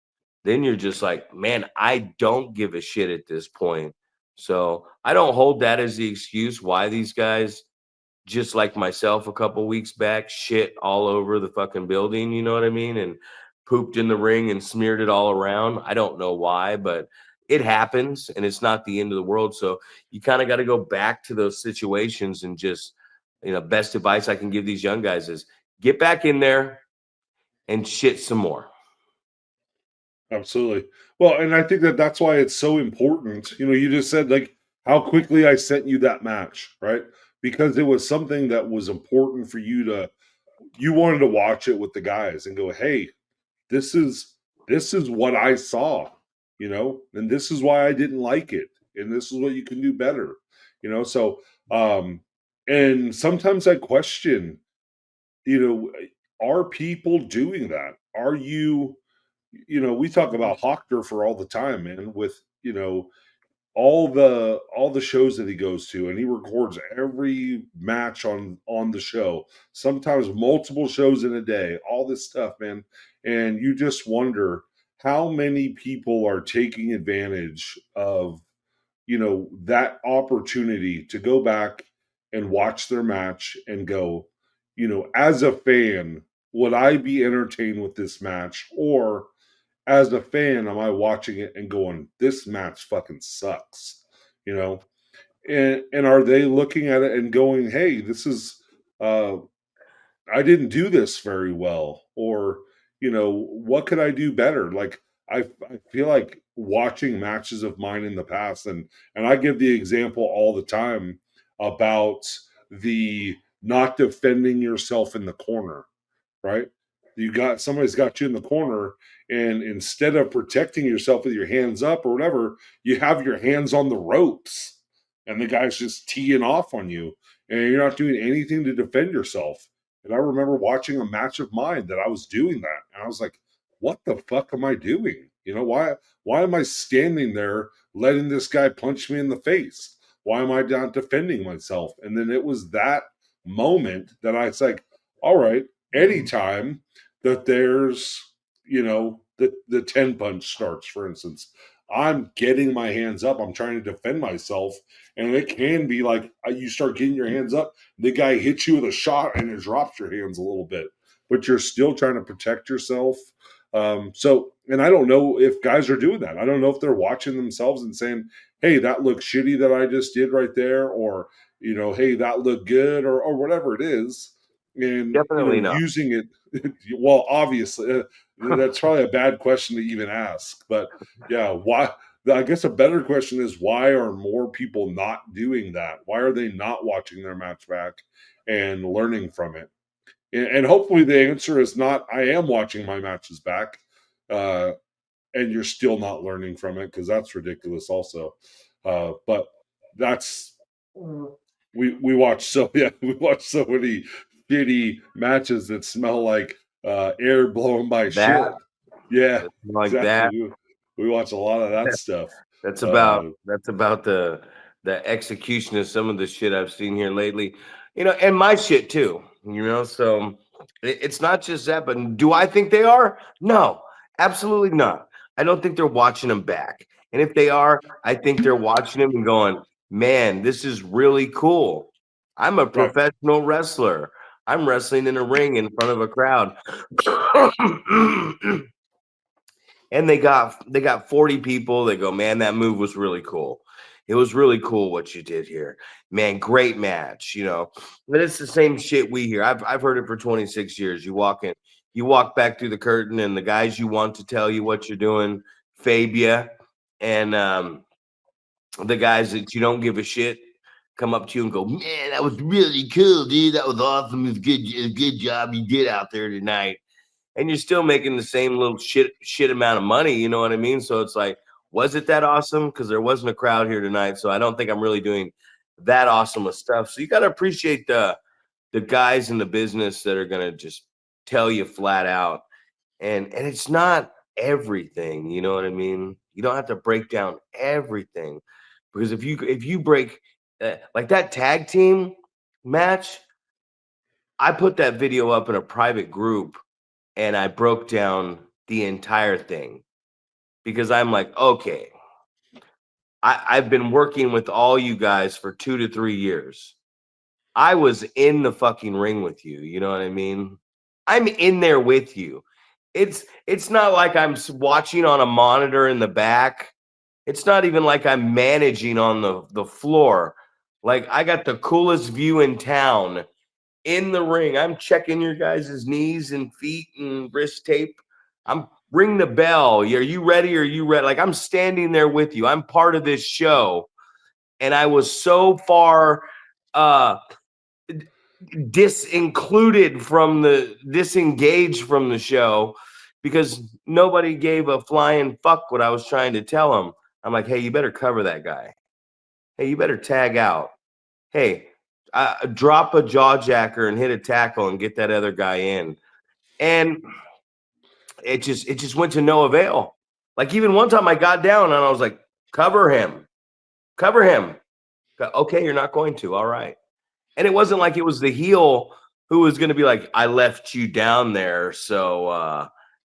then you're just like, man, I don't give a shit at this point. So I don't hold that as the excuse why these guys, just like myself a couple weeks back, shit all over the fucking building, you know what I mean? And pooped in the ring and smeared it all around. I don't know why, but it happens and it's not the end of the world. So you kind of got to go back to those situations and just, best advice I can give these young guys is get back in there and shit some more. Absolutely. Well, and I think that that's why it's so important. You just said like how quickly I sent you that match, right? Because it was something that was important for you wanted to watch it with the guys and go, "Hey, this is this is what I saw, and this is why I didn't like it, and this is what you can do better." So and sometimes I question, you know, are people doing that? Are you we talk about Hochter for all the time, man, with, all the shows that he goes to, and he records every match on the show, sometimes multiple shows in a day, all this stuff, man. And you just wonder how many people are taking advantage of, that opportunity to go back and watch their match and go, as a fan, would I be entertained with this match? Or as a fan, am I watching it and going, this match fucking sucks? You know? And are they looking at it and going, hey, this is uh I didn't do this very well, or what could I do better? Like I feel like watching matches of mine in the past, and I give the example all the time about the not defending yourself in the corner, right? Somebody's got you in the corner, and instead of protecting yourself with your hands up or whatever, you have your hands on the ropes. and the guy's just teeing off on you, and you're not doing anything to defend yourself. And I remember watching a match of mine that I was doing that, and I was like, "What the fuck am I doing? You know, why am I standing there letting this guy punch me in the face? Why am I not defending myself?" And then it was that moment that I was like, "All right, anytime that there's, you know, the 10 punch starts, for instance, I'm getting my hands up. I'm trying to defend myself. And it can be like you start getting your hands up, the guy hits you with a shot and it drops your hands a little bit, but you're still trying to protect yourself. And I don't know if guys are doing that. I don't know if they're watching themselves and saying, hey, that looks shitty that I just did right there, or, you know, hey, that looked good, or whatever it is. And, you know, Definitely not. using it, well, obviously, that's probably a bad question to even ask. But yeah, why? I guess a better question is, why are more people not doing that? Why are they not watching their match back and learning from it? And hopefully the answer is not, I am watching my matches back, uh, and you're still not learning from it, because that's ridiculous also. But that's we watch so yeah, we watch so many shitty matches that smell like air blown by That shit. Yeah, like exactly. that. We watch a lot of that stuff. That's Uh, that's about the execution of some of the shit I've seen here lately. You know, and my shit too. You know, so it's not just that, but do I think they are? No, absolutely not. I don't think they're watching them back. And if they are, I think they're watching them and going, "Man, this is really cool. I'm a yeah, professional wrestler. I'm wrestling in a ring in front of a crowd." And they got 40 people. They go, man, that move was really cool. It was really cool what you did here, man. Great match, you know. But it's the same shit we hear. I've heard it for 26 years. You walk back through the curtain, and the guys you want to tell you what you're doing, Fabia, and the guys that you don't give a shit come up to you and go, man, that was really cool, dude. That was awesome. It's good job you did out there tonight, and you're still making the same little shit amount of money. You know what I mean? So it's like, was it that awesome? Because there wasn't a crowd here tonight, so I don't think I'm really doing that awesome of stuff. So you got to appreciate the guys in the business that are gonna just tell you flat out, and it's not everything. You know what I mean? You don't have to break down everything, because if you break like that tag team match, I put that video up in a private group and I broke down the entire thing because I'm like, okay, I've been working with all you guys for 2 to 3 years. I was in the fucking ring with you. You know what I mean? I'm in there with you. It's not like I'm watching on a monitor in the back. It's not even like I'm managing on the floor. Like I got the coolest view in town in the ring. I'm checking your guys' knees and feet and wrist tape. I'm ring the bell. Are you ready? Are you ready? Like I'm standing there with you. I'm part of this show. And I was so far uh disengaged from the show because nobody gave a flying fuck what I was trying to tell them. I'm like, hey, you better cover that guy. Hey, you better tag out. Hey, drop a jaw jacker and hit a tackle and get that other guy in. And it just went to no avail. Like even one time I got down and I was like, cover him, cover him. Okay, you're not going to. All right. And it wasn't like it was the heel who was going to be like, I left you down there, so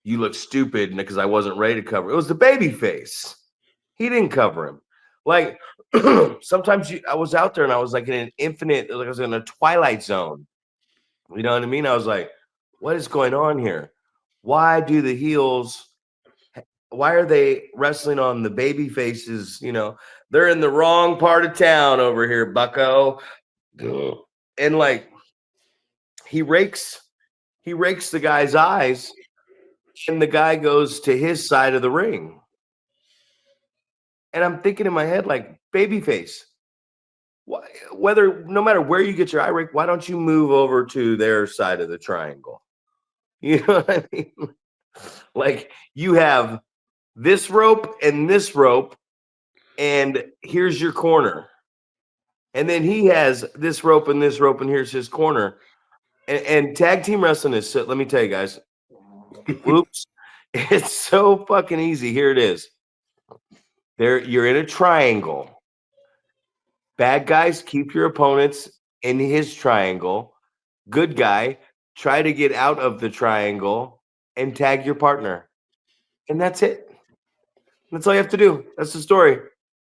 you look stupid because I wasn't ready to cover. It was the baby face. He didn't cover him. Like sometimes I was out there and I was like in an infinite, like I was in a twilight zone. You know what I mean? I was like, what is going on here? Why do the heels, why are they wrestling on the baby faces? You know, they're in the wrong part of town over here, bucko. And like he rakes he rakes the guy's eyes, and the guy goes to his side of the ring. And I'm thinking in my head, like, babyface, whether no matter where you get your eye rake, why don't you move over to their side of the triangle? You know what I mean? Like you have this rope, and here's your corner. and then he has this rope, and here's his corner. And tag team wrestling is so, let me tell you guys, whoops, it's so fucking easy. Here it is. You're in a triangle. Bad guys, keep your opponents in his triangle. Good guy, try to get out of the triangle and tag your partner. And that's it. That's all you have to do. That's the story.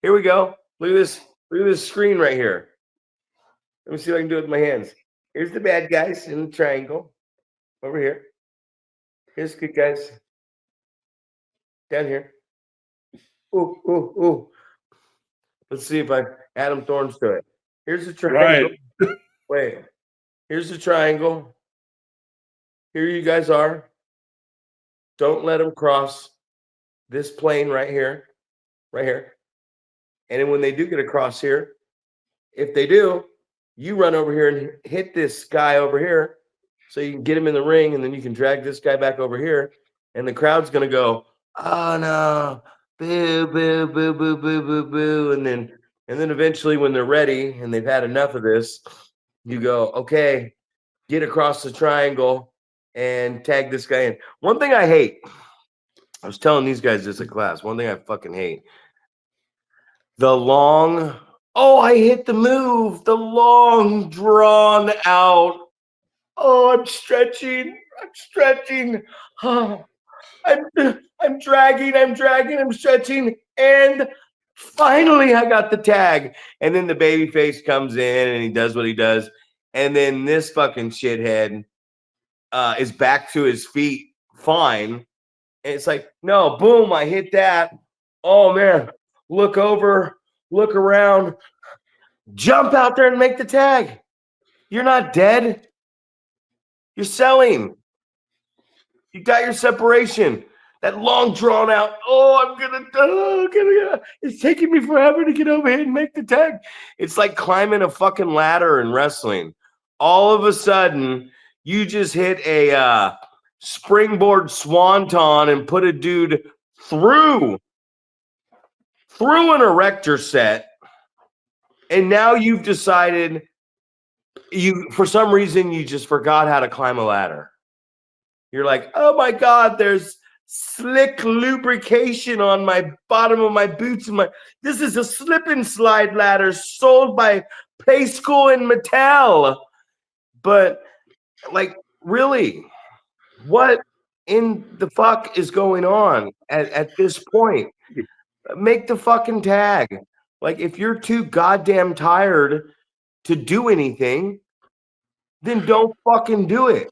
Here we go. Look at this. Look at this screen right here. Let me see if I can do it with my hands. Here's the bad guys in the triangle. Over here. Here's the good guys. Down here. Ooh, ooh, ooh. Let's see if I add them thorns to it. Here's the triangle. Right. Wait. Here's the triangle. Here you guys are. Don't let them cross this plane right here. Right here. And then when they do get across here, if they do, you run over here and hit this guy over here so you can get him in the ring, and then you can drag this guy back over here, and the crowd's going to go, oh no, boo, boo, boo, boo, boo, boo, boo. And then eventually when they're ready and they've had enough of this, you go, okay, get across the triangle and tag this guy in. One thing I hate, I was telling these guys this at class, one thing I fucking hate, the long, oh, I hit the move, the long drawn out, oh, I'm stretching, oh, I'm dragging, I'm stretching, and finally I got the tag. And then the baby face comes in and he does what he does. And then this fucking shithead is back to his feet fine. And it's like, no, boom, I hit that. Oh man, look over, look around, jump out there and make the tag. You're not dead. You're selling. You got your separation. That long drawn out, it's taking me forever to get over here and make the tag. It's like climbing a fucking ladder in wrestling. All of a sudden, you just hit a springboard swanton and put a dude through an erector set, and now you've decided for some reason you just forgot how to climb a ladder. You're like, oh my God, there's slick lubrication on my bottom of my boots, and this is a slip and slide ladder sold by Play School and Mattel. But like, really, what in the fuck is going on at this point? Make the fucking tag. Like, if you're too goddamn tired to do anything, then don't fucking do it.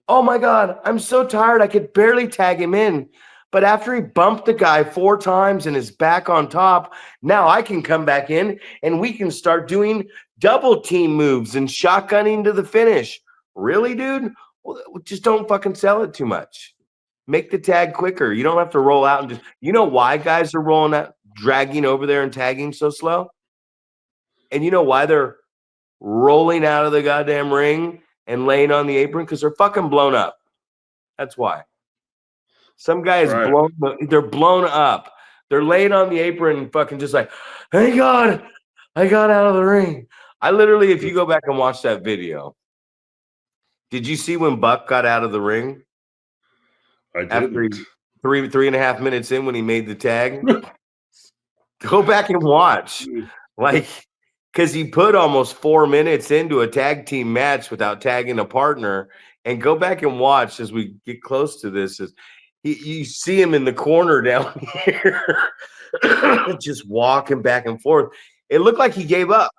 Oh my God, I'm so tired. I could barely tag him in. But after he bumped the guy 4 times and is back on top, now I can come back in and we can start doing double team moves and shotgunning to the finish. Really, dude? Well, just don't fucking sell it too much. Make the tag quicker. You don't have to roll out and just, you know why guys are rolling out, dragging over there and tagging so slow? And you know why they're rolling out of the goddamn ring and laying on the apron? Because they're fucking blown up. That's why. Some guy is blown, they're blown up. They're laying on the apron and fucking just like, thank God, I got out of the ring. I literally, if you go back and watch that video, did you see when Buck got out of the ring? I didn't. After 3.5 minutes in when he made the tag? Go back and watch. Like, because he put almost 4 minutes into a tag team match without tagging a partner. And go back and watch as we get close to this. You see him in the corner down here, just walking back and forth. It looked like he gave up.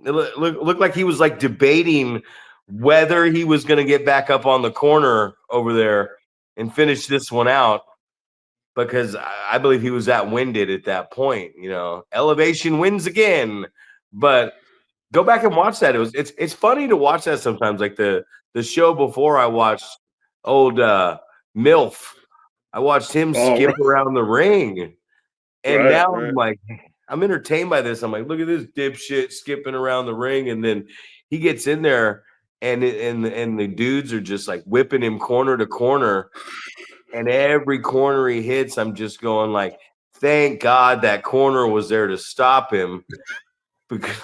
It looked like he was like debating whether he was going to get back up on the corner over there and finish this one out, because I believe he was that winded at that point. You know, elevation wins again. But go back and watch that. It's funny to watch that sometimes. Like the show before, I watched old MILF. I watched him skip around the ring, and now I'm like, I'm entertained by this. I'm like, look at this dipshit skipping around the ring, and then he gets in there, and the dudes are just like whipping him corner to corner, and every corner he hits, I'm just going like, Thank God that corner was there to stop him. Because,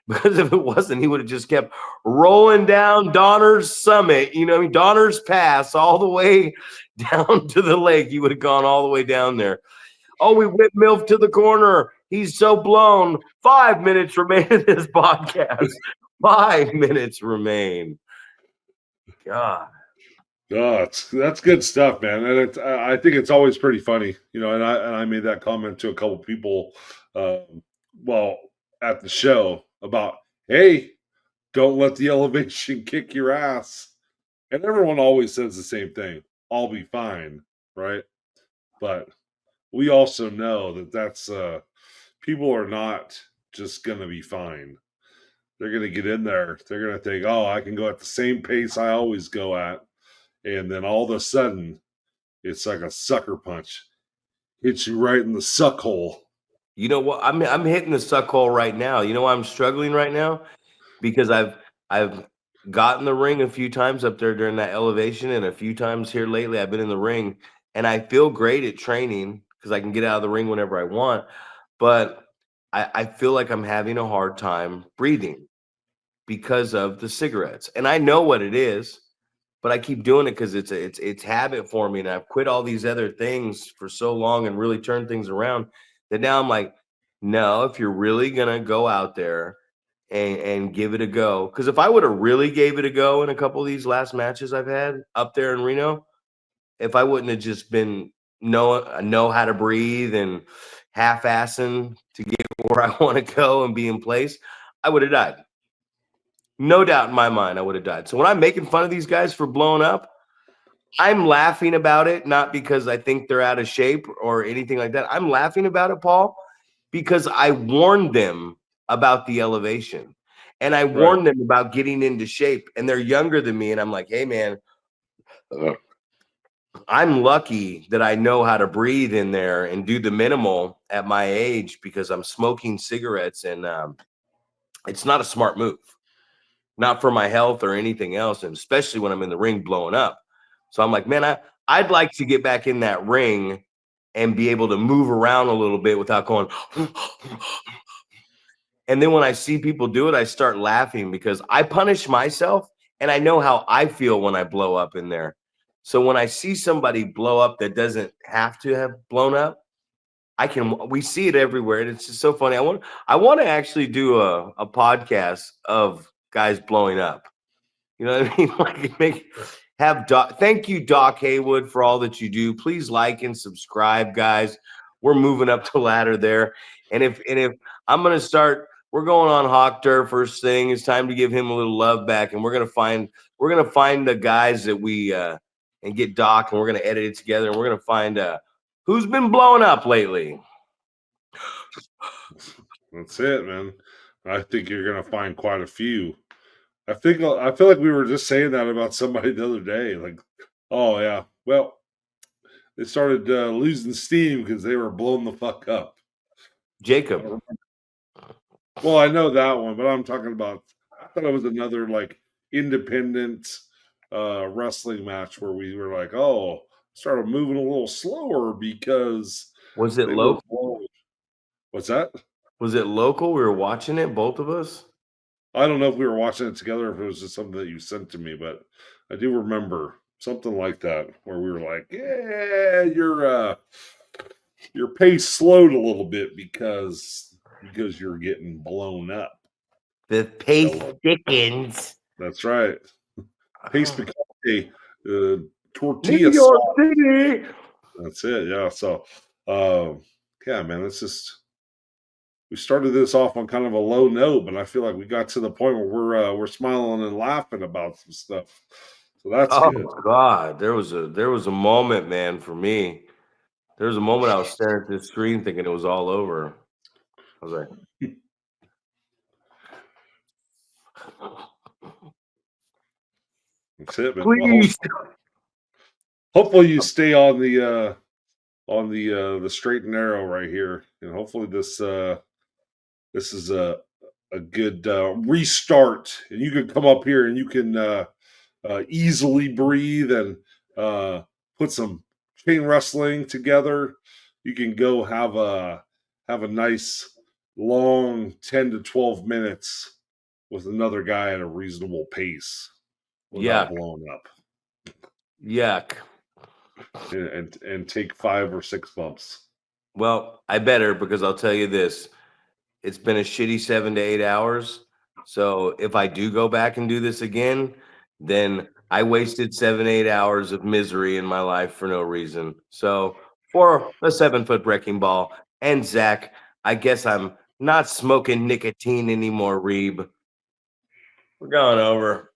because if it wasn't, he would have just kept rolling down Donner's Summit, Donner's Pass all the way down to the lake. He would have gone all the way down there. Oh, we whipped Milf to the corner. He's so blown. 5 minutes remain in this podcast. 5 minutes remain. God. Oh, that's good stuff, man. And I think it's always pretty funny, And I made that comment to a couple people, well, at the show about, hey, don't let the elevation kick your ass. And everyone always says the same thing. I'll be fine, right? But we also know that that's people are not just gonna be fine. They're gonna get in there. They're gonna think, oh, I can go at the same pace I always go at. And then all of a sudden, it's like a sucker punch. Hits you right in the suck hole. You know what? I'm hitting the suck hole right now. You know why I'm struggling right now? Because I've gotten the ring a few times up there during that elevation, and a few times here lately I've been in the ring, and I feel great at training because I can get out of the ring whenever I want. But I feel like I'm having a hard time breathing because of the cigarettes. And I know what it is, but I keep doing it because it's habit for me. And I've quit all these other things for so long and really turned things around that now I'm like, no, if you're really gonna go out there and give it a go. Because if I would have really gave it a go in a couple of these last matches I've had up there in Reno, if I wouldn't have just been know how to breathe and half-assing to get where I want to go and be in place, I would have died. No doubt in my mind, I would have died. So when I'm making fun of these guys for blowing up, I'm laughing about it, not because I think they're out of shape or anything like that. I'm laughing about it, Paul, because I warned them about the elevation and I warned them about getting into shape. And they're younger than me. And I'm like, hey, man, I'm lucky that I know how to breathe in there and do the minimal at my age because I'm smoking cigarettes. And it's not a smart move. Not for my health or anything else, and especially when I'm in the ring blowing up. So I'm like, man, I'd like to get back in that ring and be able to move around a little bit without going. And then when I see people do it, I start laughing because I punish myself and I know how I feel when I blow up in there. So when I see somebody blow up that doesn't have to have blown up, we see it everywhere. And it's just so funny. I want to actually do a podcast of guys blowing up. You know what I mean? Like Doc. Thank you, Doc Haywood, for all that you do. Please like and subscribe, guys. We're moving up the ladder there. And if I'm gonna start, we're going on Hawk Dirt first thing. It's time to give him a little love back, and we're gonna find the guys that we and get Doc, and we're gonna edit it together, and we're gonna find who's been blowing up lately. That's it, man. I think you're gonna find quite a few. I feel like we were just saying that about somebody the other day. Like, oh yeah, well, they started losing steam because they were blown the fuck up. Jacob. Well, I know that one, but I'm talking about. I thought it was another like independent wrestling match where we were like, oh, started moving a little slower because Was it they were local? blown. What's that? Was it local? We were watching it, both of us. I don't know if we were watching it together or if it was just something that you sent to me, but I do remember something like that where we were like, "Yeah, your pace slowed a little bit because you're getting blown up." The pace thickens. That's right. Pace becomes a tortilla New York sauce. City. That's it. Yeah. So, yeah, man, it's just we started this off on kind of a low note, but I feel like we got to the point where we're smiling and laughing about some stuff. So that's good. God, there was a moment, man, for me. There was a moment I was staring at this screen thinking it was all over. I was like, That's it, man. please. Well, hopefully you stay on the straight and narrow right here, and hopefully this is a good restart, and you can come up here and you can easily breathe and put some chain wrestling together you can go have a nice long 10 to 12 minutes with another guy at a reasonable pace without Yuck. blowing up Yuck. and take 5 or 6 bumps. Well, I better, because I'll tell you this. It's been a shitty 7 to 8 hours. So if I do go back and do this again, then I wasted 7, 8 hours of misery in my life for no reason. So for a 7 foot wrecking ball and Zach, I guess I'm not smoking nicotine anymore, Reeb. We're going over.